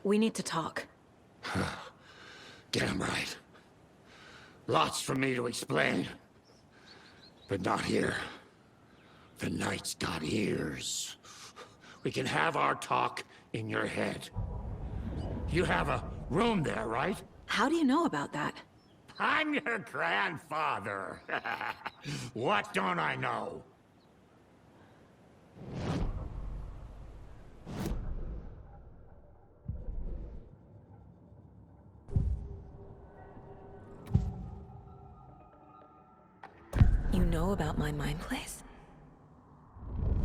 We need to talk. Damn right. Lots for me to explain. But not here. The night's got ears. We can have our talk in your head. You have a room there, right? How do you know about that? I'm your grandfather. What don't I know? You know about my mind place?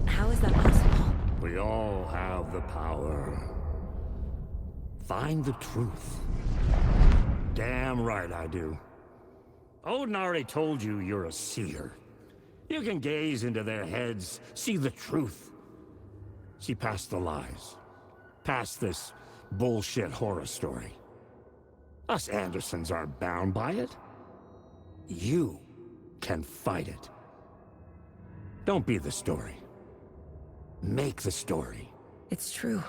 How is that possible? We all have the power. Find the truth. Damn right I do. Odin already told you you're a seer. You can gaze into their heads, see the truth. See past the lies. Past this bullshit horror story. Us Andersons aren't bound by it. You can fight it. Don't be the story. Make the story. It's true.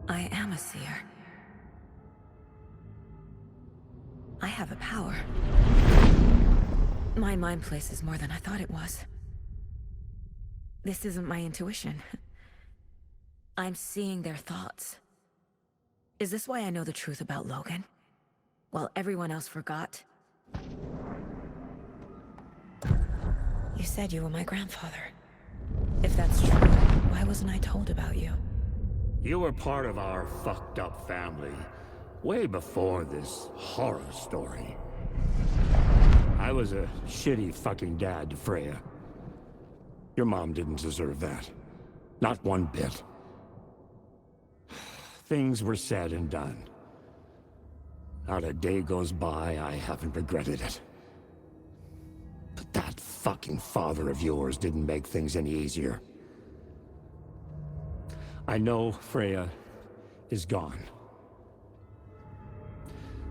I am a seer. I have a power. My mind place is more than I thought it was. This isn't my intuition. I'm seeing their thoughts. Is this why I know the truth about Logan? While everyone else forgot? You said you were my grandfather. If that's true, why wasn't I told about you? You were part of our fucked up family, way before this horror story. I was a shitty fucking dad to Freya. Your mom didn't deserve that. Not one bit. Things were said and done. Not a day goes by I haven't regretted it. But that fucking father of yours didn't make things any easier. I know Freya is gone.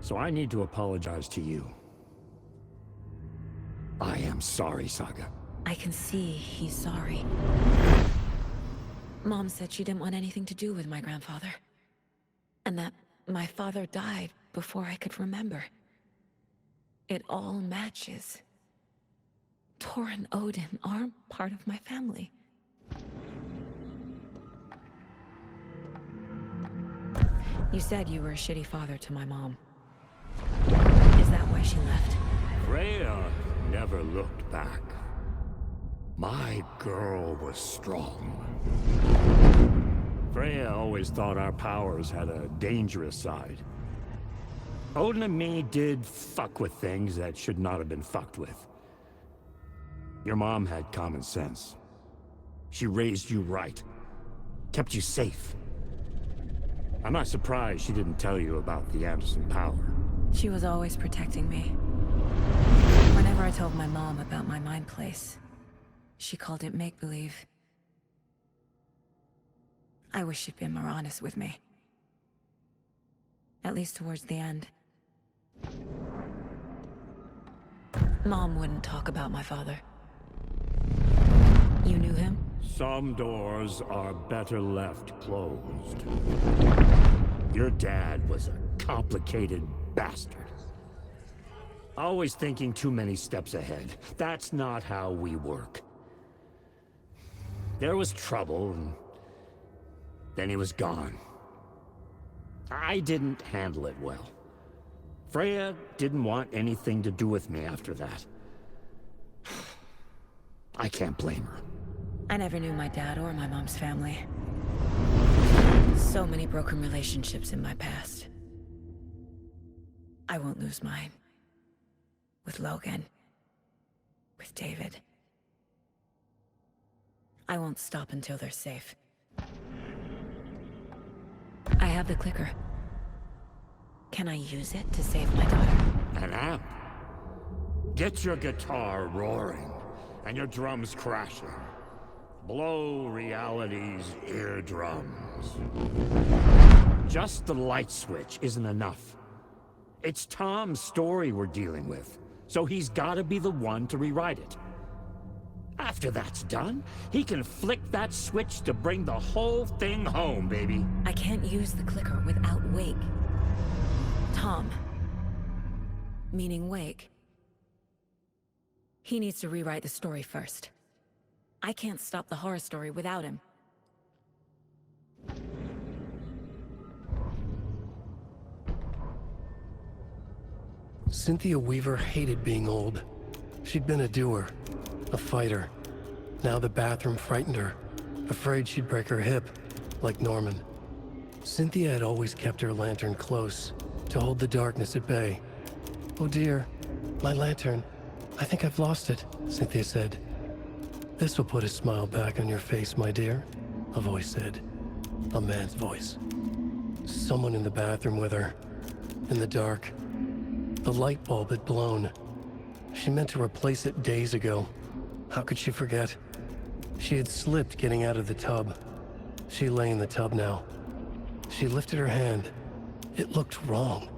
So I need to apologize to you. I am sorry, Saga. I can see he's sorry. Mom said she didn't want anything to do with my grandfather. And that my father died before I could remember. It all matches. Tor and Odin are part of my family. You said you were a shitty father to my mom. Is that why she left? Freya never looked back. My girl was strong. Freya always thought our powers had a dangerous side. Odin and me did fuck with things that should not have been fucked with. Your mom had common sense. She raised you right. Kept you safe. I'm not surprised she didn't tell you about the Anderson power. She was always protecting me. Whenever I told my mom about my mind place, she called it make-believe. I wish she'd been more honest with me. At least towards the end. Mom wouldn't talk about my father. You knew him? Some doors are better left closed. Your dad was a complicated bastard. Always thinking too many steps ahead. That's not how we work. There was trouble, and then he was gone. I didn't handle it well. Freya didn't want anything to do with me after that. I can't blame her. I never knew my dad or my mom's family. So many broken relationships in my past. I won't lose mine. With Logan. With David. I won't stop until they're safe. I have the clicker. Can I use it to save my daughter? An amp? Get your guitar roaring, and your drums crashing. Blow reality's eardrums. Just the light switch isn't enough. It's Tom's story we're dealing with, so he's gotta be the one to rewrite it. After that's done, he can flick that switch to bring the whole thing home, baby. I can't use the clicker without Wake. Tom. Meaning Wake. He needs to rewrite the story first. I can't stop the horror story without him. Cynthia Weaver hated being old. She'd been a doer, a fighter. Now the bathroom frightened her, afraid she'd break her hip, like Norman. Cynthia had always kept her lantern close, to hold the darkness at bay. "Oh dear, my lantern. I think I've lost it," Cynthia said. "This will put a smile back on your face, my dear," a voice said. A man's voice. Someone in the bathroom with her. In the dark. The light bulb had blown. She meant to replace it days ago. How could she forget? She had slipped getting out of the tub. She lay in the tub now. She lifted her hand. It looked wrong.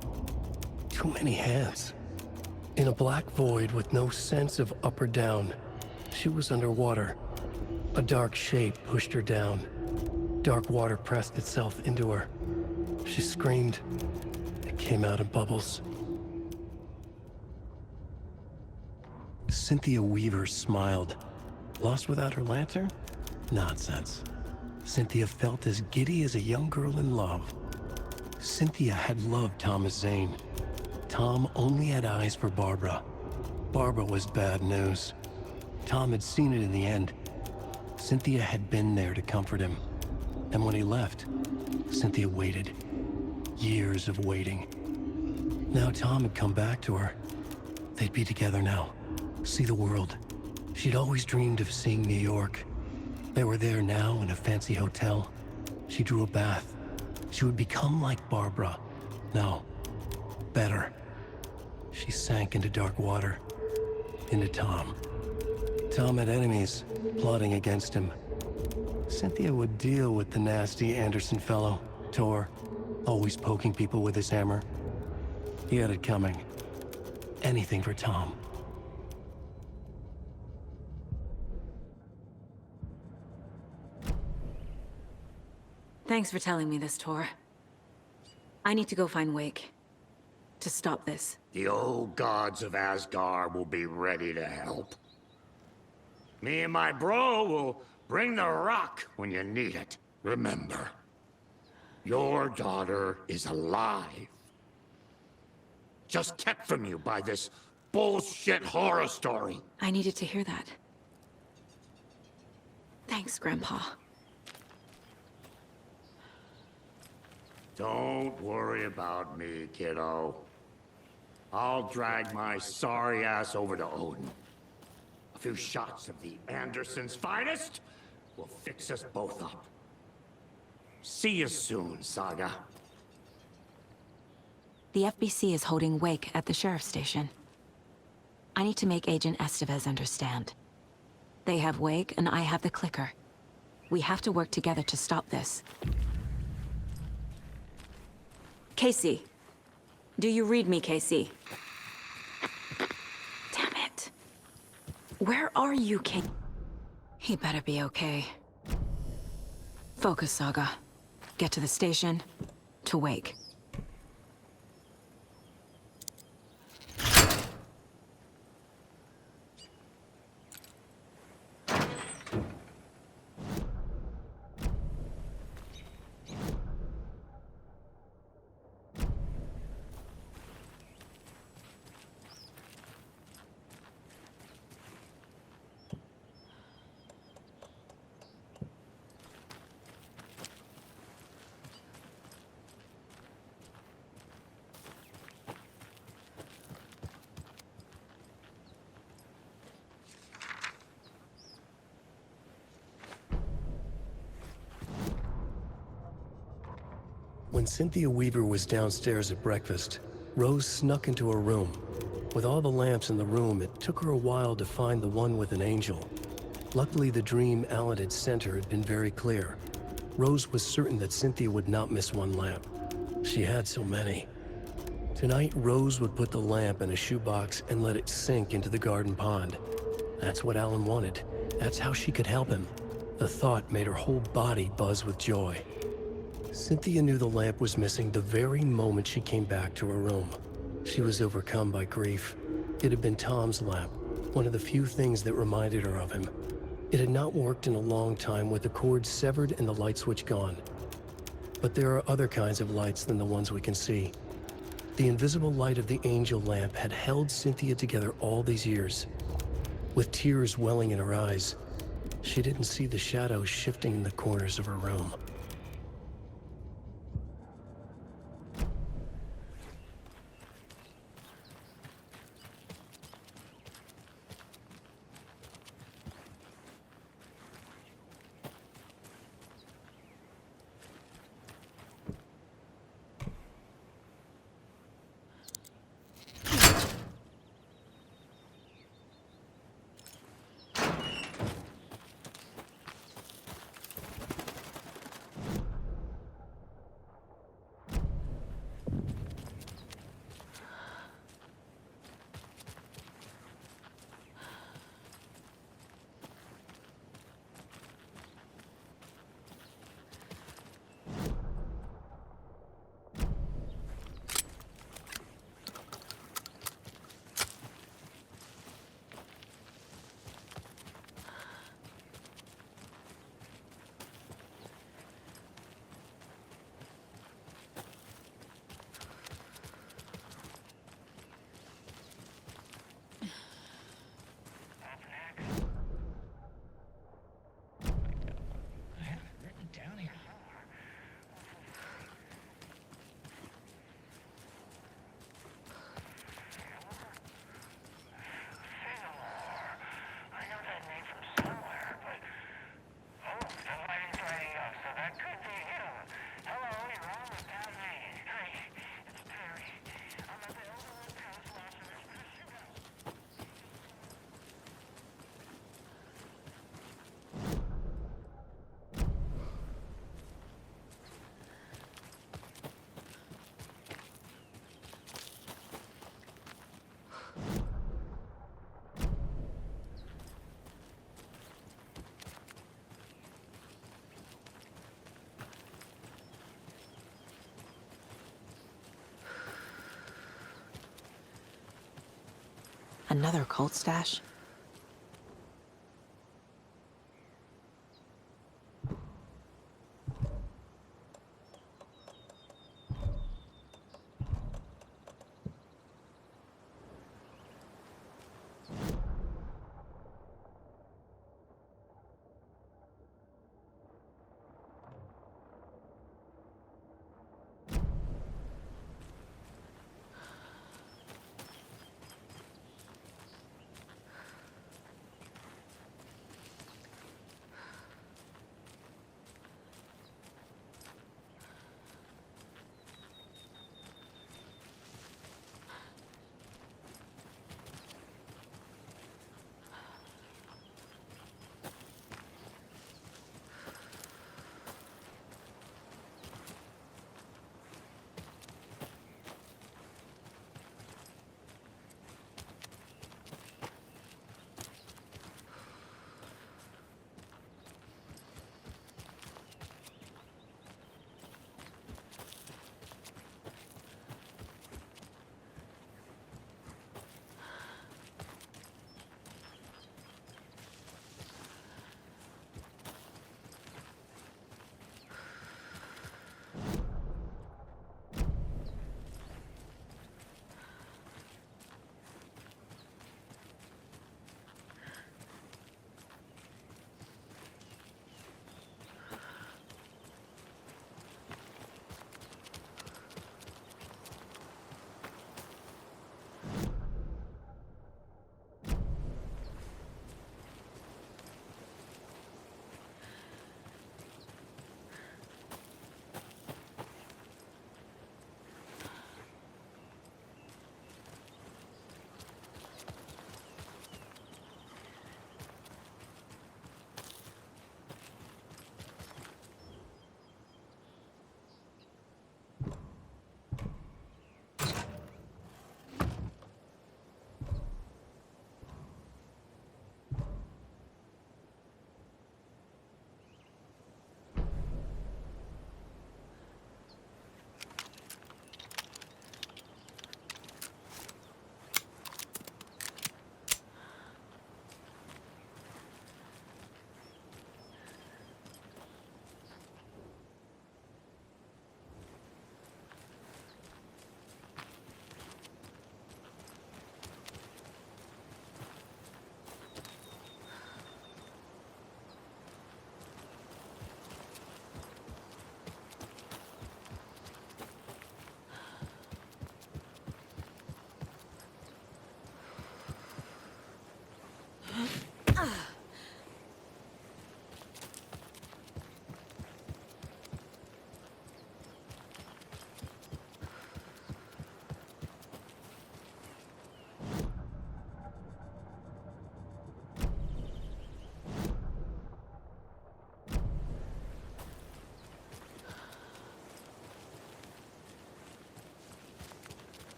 Too many hands. In a black void with no sense of up or down, she was underwater. A dark shape pushed her down. Dark water pressed itself into her. She screamed. It came out in bubbles. Cynthia Weaver smiled. Lost without her lantern? Nonsense. Cynthia felt as giddy as a young girl in love. Cynthia had loved Thomas Zane. Tom only had eyes for Barbara. Barbara was bad news. Tom had seen it in the end. Cynthia had been there to comfort him. And when he left, Cynthia waited. Years of waiting. Now Tom had come back to her. They'd be together now. See the world. She'd always dreamed of seeing New York. They were there now in a fancy hotel. She drew a bath. She would become like Barbara. No. Better. She sank into dark water. Into Tom. Tom had enemies, plotting against him. Cynthia would deal with the nasty Anderson fellow, Tor, always poking people with his hammer. He had it coming. Anything for Tom. Thanks for telling me this, Tor. I need to go find Wake. To stop this. The old gods of Asgard will be ready to help. Me and my bro will bring the rock when you need it. Remember, your daughter is alive. Just kept from you by this bullshit horror story. I needed to hear that. Thanks, Grandpa. Don't worry about me, kiddo. I'll drag my sorry ass over to Odin. A few shots of the Andersons' finest will fix us both up. See you soon, Saga. The FBC is holding Wake at the sheriff's station. I need to make Agent Estevez understand. They have Wake and I have the clicker. We have to work together to stop this. Casey. Do you read me, Casey? Damn it. Where are you, Casey? He better be okay. Focus, Saga. Get to the station. To Wake. When Cynthia Weaver was downstairs at breakfast, Rose snuck into her room. With all the lamps in the room, it took her a while to find the one with an angel. Luckily, the dream Alan had sent her had been very clear. Rose was certain that Cynthia would not miss one lamp. She had so many. Tonight, Rose would put the lamp in a shoebox and let it sink into the garden pond. That's what Alan wanted. That's how she could help him. The thought made her whole body buzz with joy. Cynthia knew the lamp was missing the very moment she came back to her room. She was overcome by grief. It had been Tom's lamp, one of the few things that reminded her of him. It had not worked in a long time with the cord severed and the light switch gone. But there are other kinds of lights than the ones we can see. The invisible light of the angel lamp had held Cynthia together all these years. With tears welling in her eyes, she didn't see the shadows shifting in the corners of her room. Another cult stash?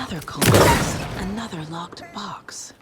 Another coldbox. Another locked box.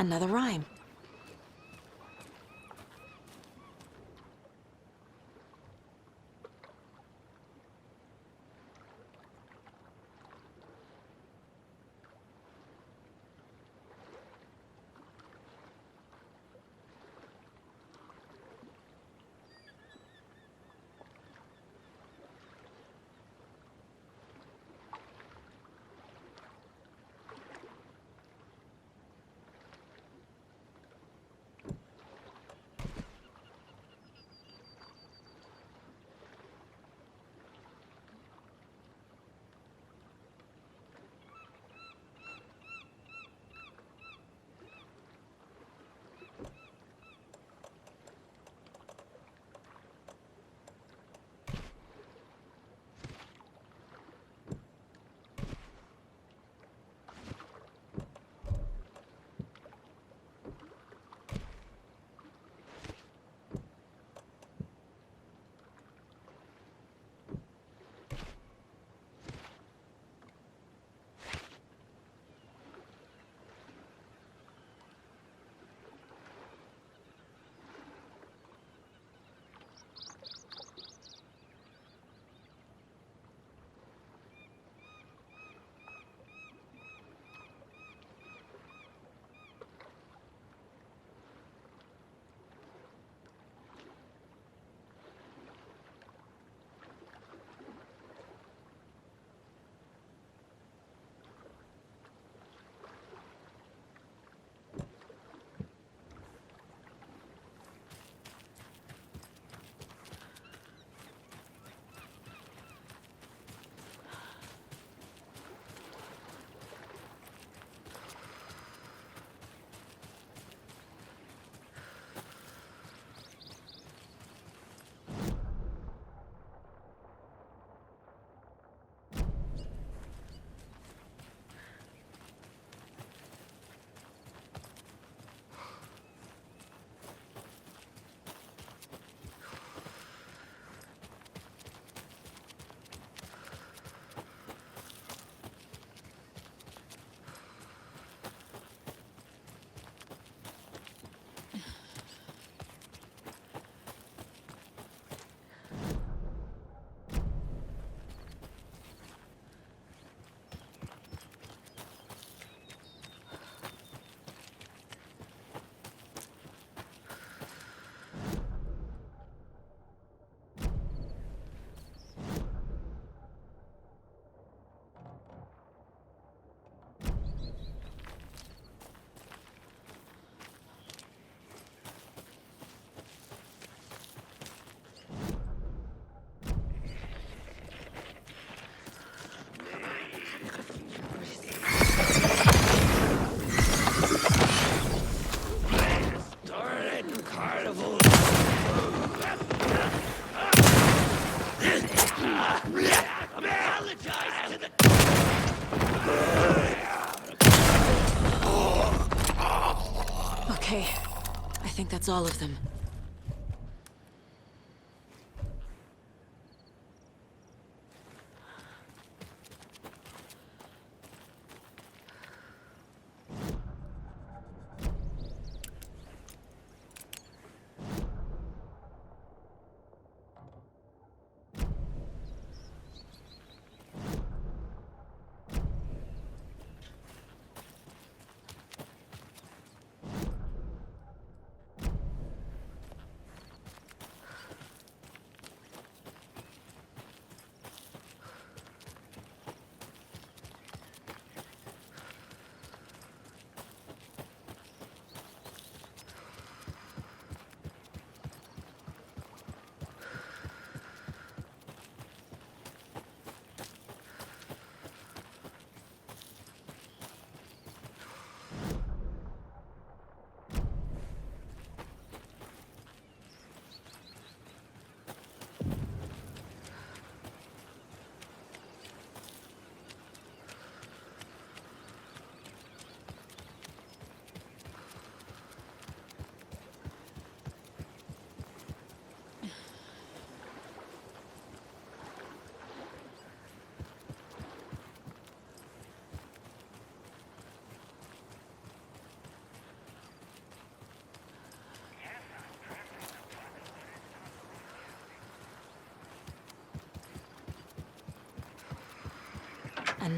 Another rhyme. Okay, I think that's all of them.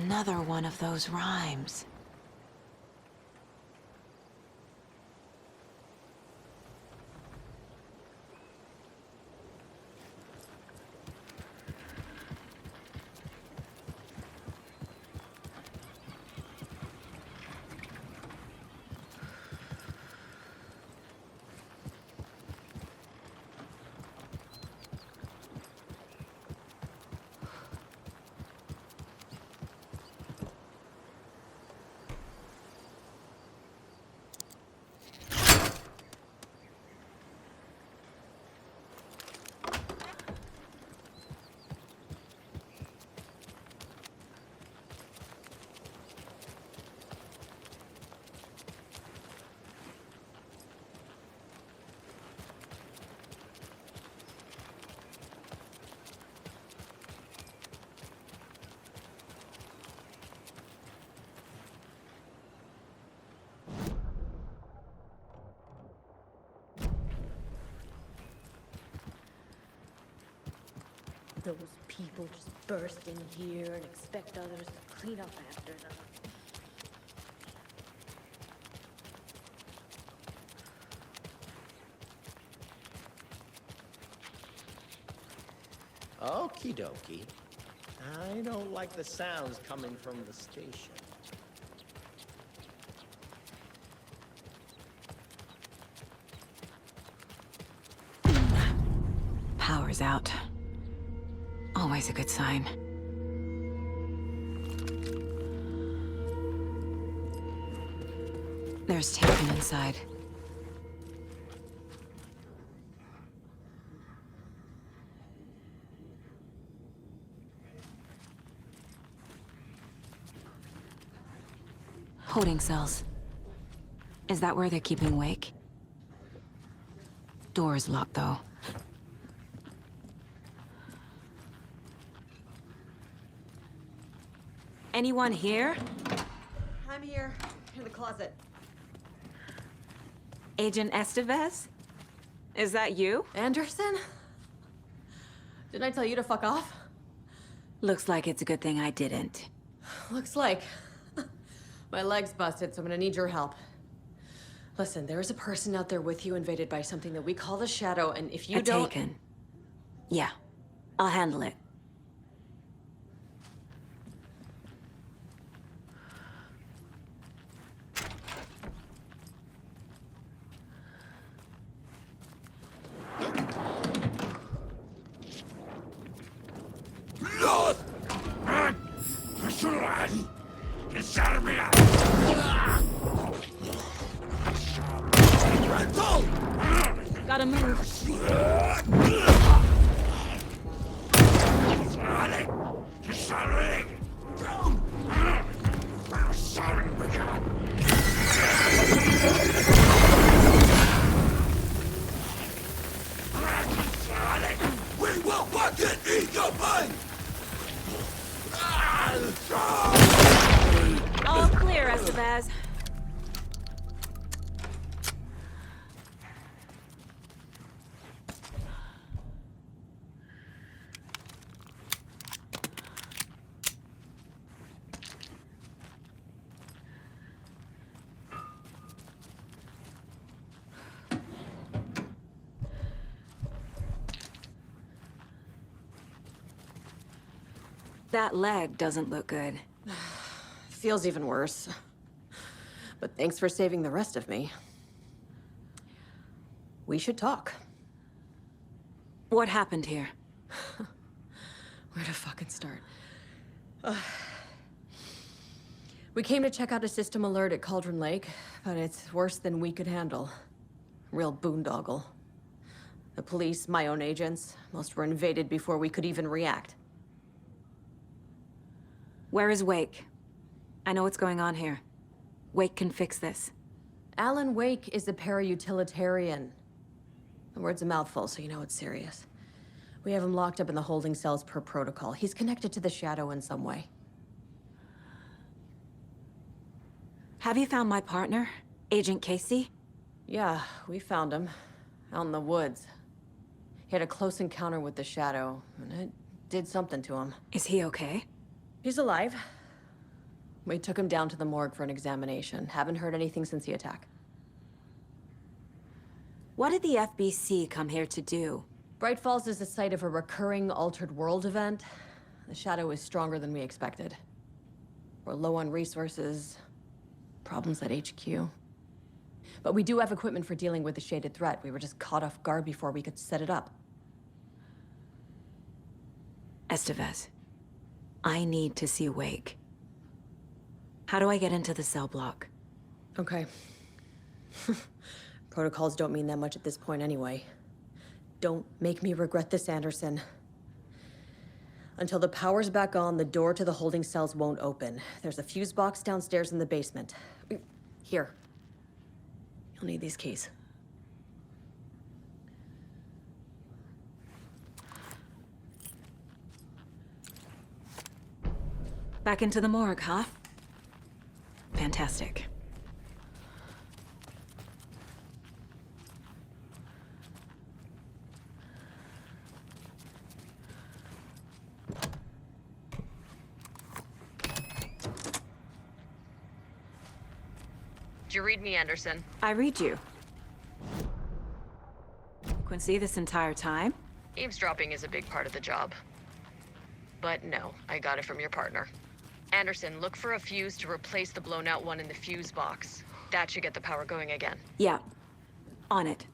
Another one of those rhymes. Those people just burst in here and expect others to clean up after them. Okie dokie. I don't like the sounds coming from the station. Power's out. Always a good sign. There's Taken inside. Holding cells. Is that where they're keeping Wake? Door's locked, though. Anyone here? I'm here, in the closet. Agent Estevez? Is that you? Anderson? Didn't I tell you to fuck off? Looks like it's a good thing I didn't. Looks like. My leg's busted, so I'm gonna need your help. Listen, there is a person out there with you invaded by something that we call the Shadow, and if you don't... Taken. Yeah, I'll handle it. Gotta move. We will fucking eat your mind! All clear, Estevez. That leg doesn't look good. Feels even worse. But thanks for saving the rest of me. We should talk. What happened here? Where to fucking start? We came to check out a system alert at Cauldron Lake, but it's worse than we could handle. Real boondoggle. The police, my own agents, most were invaded before we could even react. Where is Wake? I know what's going on here. Wake can fix this. Alan Wake is a para-utilitarian. The word's a mouthful, so you know it's serious. We have him locked up in the holding cells per protocol. He's connected to the Shadow in some way. Have you found my partner, Agent Casey? Yeah, we found him. Out in the woods. He had a close encounter with the Shadow, and it did something to him. Is he okay? He's alive. We took him down to the morgue for an examination. Haven't heard anything since the attack. What did the FBC come here to do? Bright Falls is the site of a recurring Altered World event. The Shadow is stronger than we expected. We're low on resources, problems at HQ. But we do have equipment for dealing with the shaded threat. We were just caught off guard before we could set it up. Estevez, I need to see Wake. How do I get into the cell block? Okay. Protocols don't mean that much at this point anyway. Don't make me regret this, Anderson. Until the power's back on, the door to the holding cells won't open. There's a fuse box downstairs in the basement. Here. You'll need these keys. Back into the morgue, huh? Fantastic. Did you read me, Anderson? I read you. Quincy, this entire time? Eavesdropping is a big part of the job. But no, I got it from your partner. Anderson, look for a fuse to replace the blown out one in the fuse box. That should get the power going again. Yeah. On it.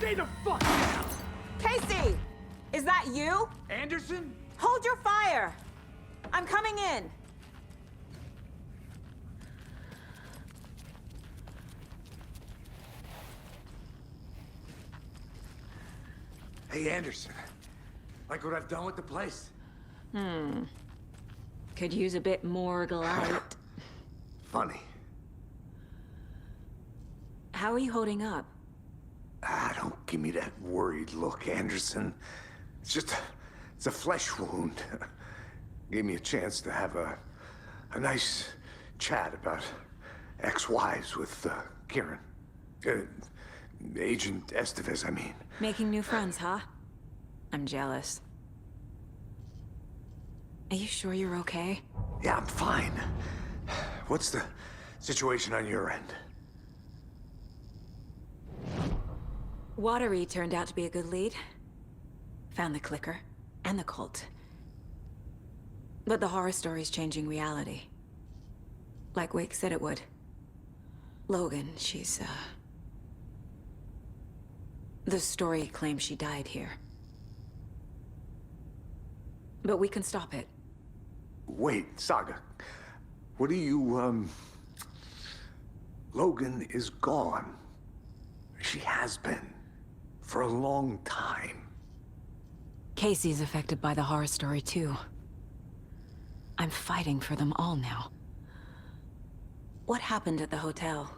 Stay the fuck down! Casey! Is that you? Anderson? Hold your fire! I'm coming in! Hey, Anderson. Like what I've done with the place? Could use a bit more light. Funny. How are you holding up? Don't give me that worried look, Anderson. It's a flesh wound. Gave me a chance to have a nice chat about ex-wives with Kieran. Agent Estevez, I mean. Making new friends, huh? I'm jealous. Are you sure you're okay? Yeah, I'm fine. What's the situation on your end? Watery turned out to be a good lead. Found the clicker and the cult. But the horror story's changing reality. Like Wake said it would. Logan, she's, the story claims she died here. But we can stop it. Wait, Saga. What do you, Logan is gone. She has been. For a long time. Casey's affected by the horror story, too. I'm fighting for them all now. What happened at the hotel?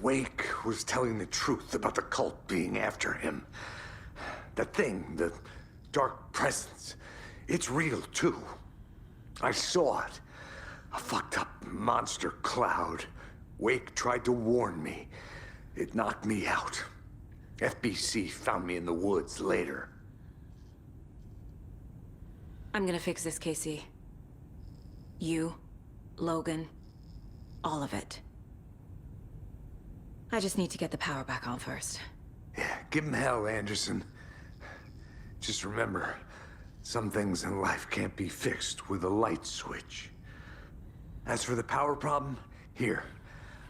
Wake was telling the truth about the cult being after him. That thing, the dark presence, it's real, too. I saw it. A fucked up monster cloud. Wake tried to warn me. It knocked me out. FBC found me in the woods later. I'm gonna fix this, Casey. You, Logan, all of it. I just need to get the power back on first. Yeah, give him hell, Anderson. Just remember, some things in life can't be fixed with a light switch. As for the power problem, here.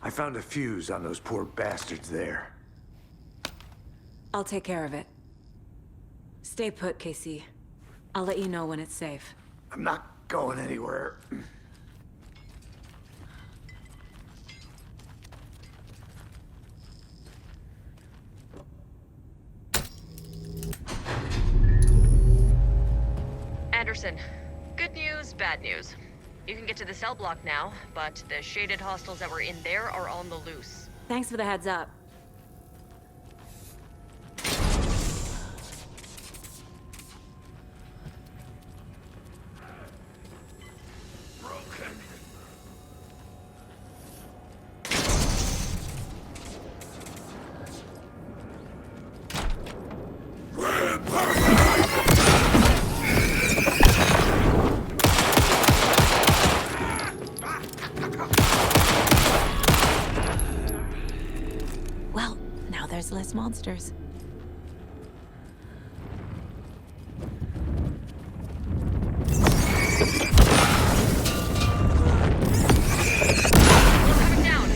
I found a fuse on those poor bastards there. I'll take care of it. Stay put, Casey. I'll let you know when it's safe. I'm not going anywhere. Anderson, good news, bad news. You can get to the cell block now, but the shaded hostiles that were in there are on the loose. Thanks for the heads up. Well, now there's less monsters. Coming down.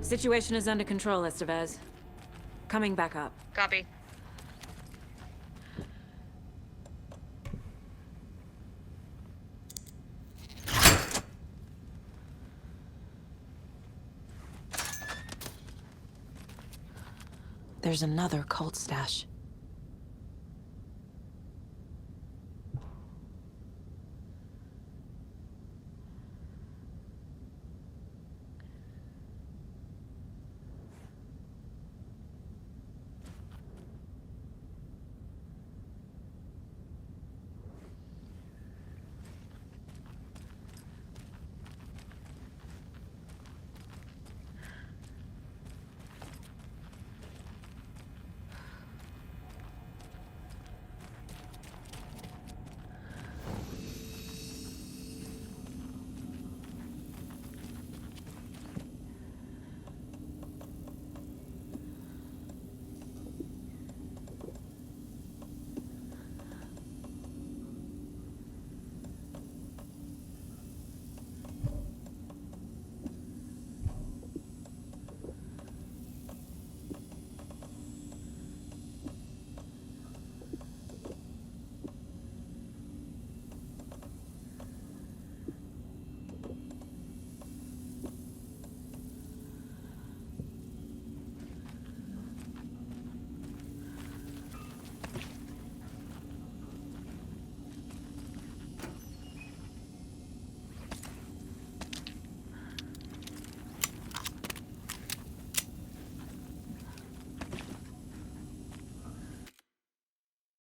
Situation is under control, Estevez. Coming back up. Copy. There's another cult stash.